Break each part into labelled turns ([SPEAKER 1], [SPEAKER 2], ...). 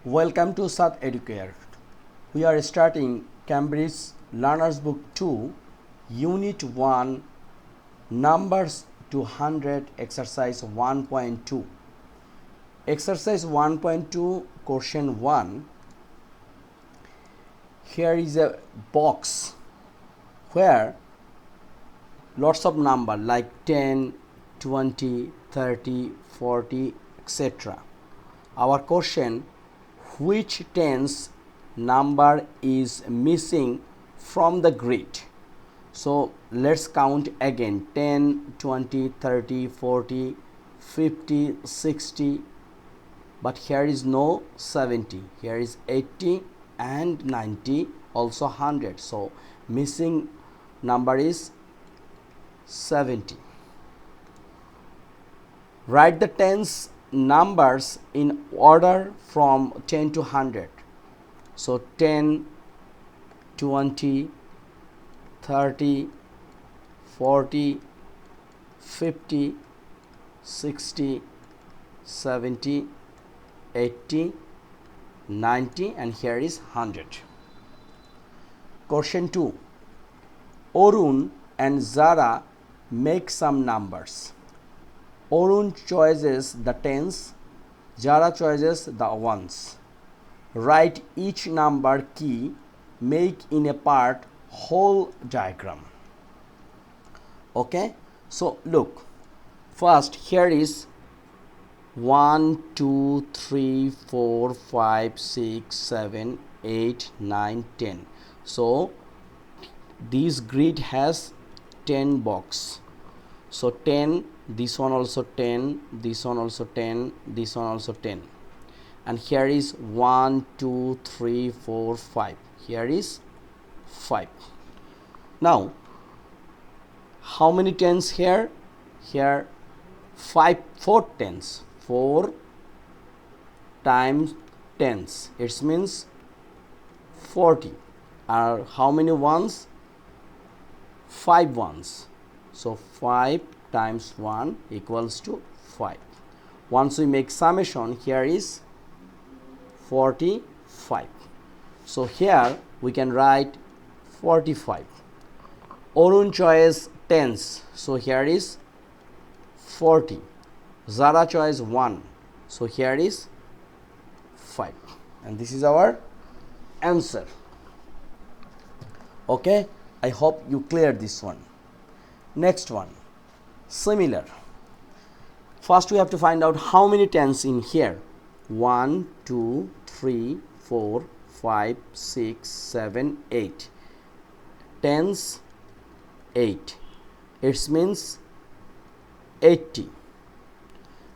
[SPEAKER 1] Welcome to Saad Educare. We are starting Cambridge Learner's Book 2, Unit-1, Numbers to 100, Exercise 1.2. Exercise 1.2, Question 1. Here is a box where lots of number like 10, 20, 30, 40, etc. Our question: which tens number is missing from the grid? So let's count again: 10, 20, 30, 40, 50, 60, but here is no 70, here is 80 and 90, also 100. So missing number is 70. Write the tens numbers in order from 10 to 100. So 10, 20, 30, 40, 50, 60, 70, 80, 90, and here is 100. Question 2. Arun and Zara make some numbers. Arun chooses the tens, Zara chooses the ones. Write each number key, make in a part whole diagram. Okay, so look, first here is 1, 2, 3, 4, 5, 6, 7, 8, 9, 10. So this grid has 10 box. So 10, this one also 10, this one also 10, this one also 10. And here is 1, 2, 3, 4, 5. Here is 5. Now, how many tens here? Here 4 tens. 4 times tens. It means 40. How many ones? 5 ones. So 5 times 1 equals to 5. Once we make summation, here is 45. So here we can write 45. Arun choice tens. So here is 40. Zara choice 1. So here is 5. And this is our answer. Okay, I hope you cleared this one. Next one, similar. First we have to find out how many tens in here. 1, 2, 3, 4, 5, 6, 7, 8. Tens 8. It means 80.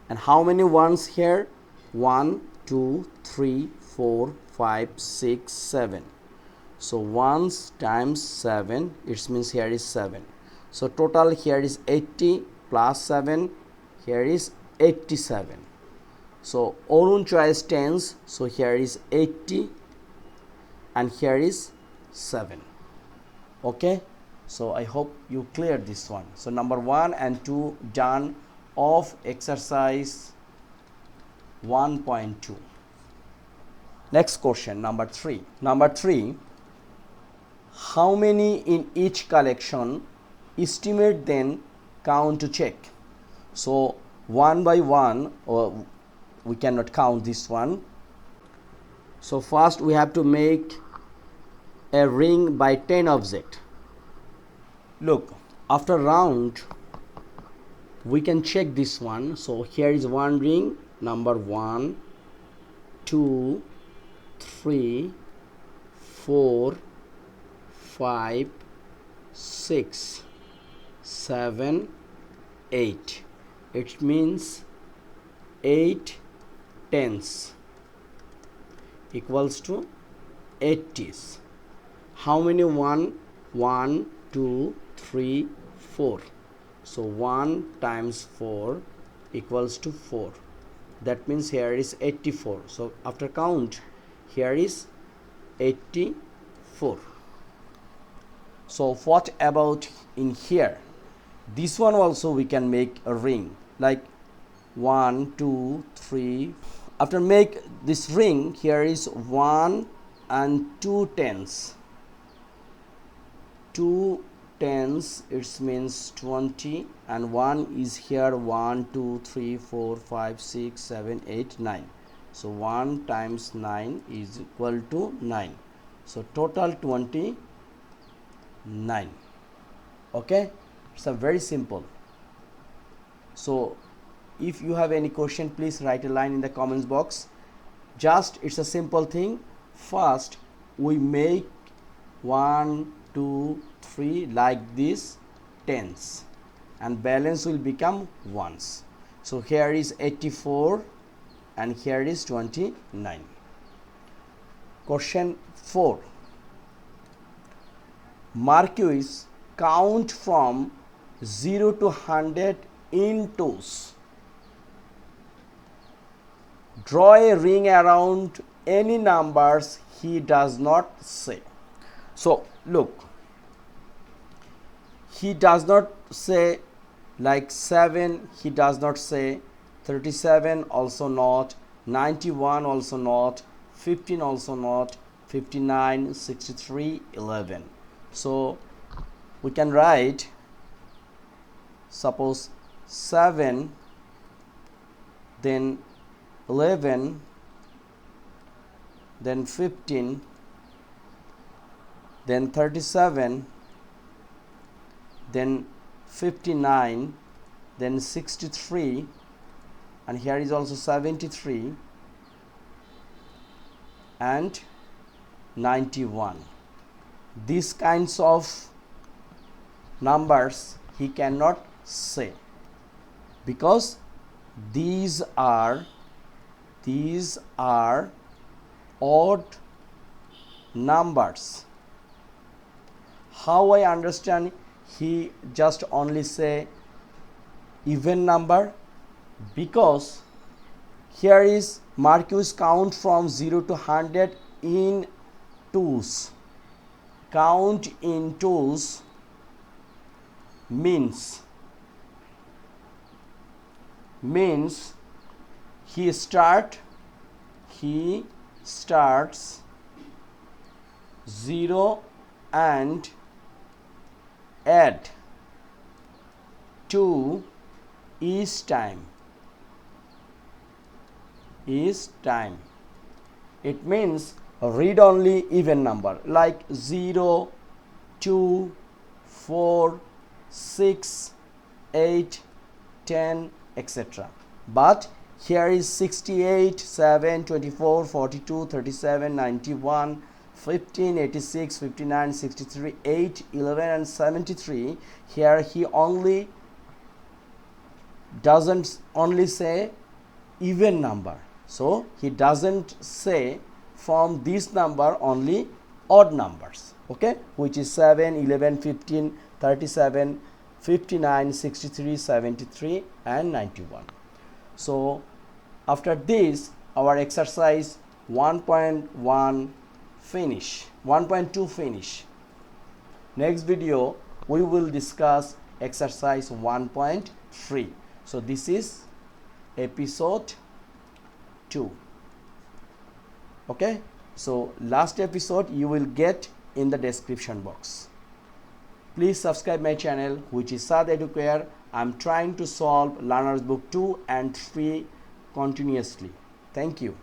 [SPEAKER 1] And how many ones here? 1, 2, 3, 4, 5, 6, 7. So ones times 7, it means here is 7. So total here is 80 plus 7, here is 87. So Arun choice tens, so here is 80 and here is 7. Okay, so I hope you cleared this one. So number 1 and 2 done of exercise 1.2. Next question, number 3. Number 3, how many in each collection? Estimate, then count to check. So one by one, or we cannot count this one. So first we have to make a ring by 10 object. Look, after round we can check this one. So here is one ring, number 1, 2, 3, 4, 5, 6, 7, 8. It means 8 tens equals to 80s. How many 1? 1, 2, 3, 4. So 1 times 4 equals to 4. That means here is 84. So after count, here is 84. So what about in here? This one also we can make a ring like 1, 2, 3, After make this ring, here is 1 and 2 tens. 2 tens, it means 20, and 1 is here 1, 2, 3, 4, 5, 6, 7, 8, 9. So 1 times 9 is equal to 9. So total 29. Okay, it's a very simple. So if you have any question, please write a line in the comments box. Just it's a simple thing. First we make 1, 2, 3 like this tens, and balance will become ones. So here is 84 and here is 29. Question 4. Marquis count from 0 to 100 in twos. Draw a ring around any numbers he does not say. So look, he does not say like 7, he does not say 37, also not 91, also not 15, also not 59, 63, 11. So we can write, suppose 7, then 11, then 15, then 37, then 59, then 63, and here is also 73 and 91. These kinds of numbers he cannot say, because these are odd numbers. How I understand he just only say even number? Because here is Marquis count from 0 to 100 in twos. Count in twos means he starts 0 and add 2 each time. It means read only even number like 0, 2, 4, 6, 8, 10, etc. But here is 68, 7, 24, 42, 37, 91, 15, 86, 59, 63, 8, 11 and 73. Here he only doesn't only say even number. So he doesn't say from this number only odd numbers, okay, which is 7, 11, 15, 37, 59, 63, 73 and 91. So after this our exercise 1.1 finish, 1.2 finish. Next video we will discuss exercise 1.3. So this is episode 2. Okay, so last episode you will get in the description box. Please subscribe my channel, which is Saad Educare. I'm trying to solve learners book 2 and 3 continuously. Thank you.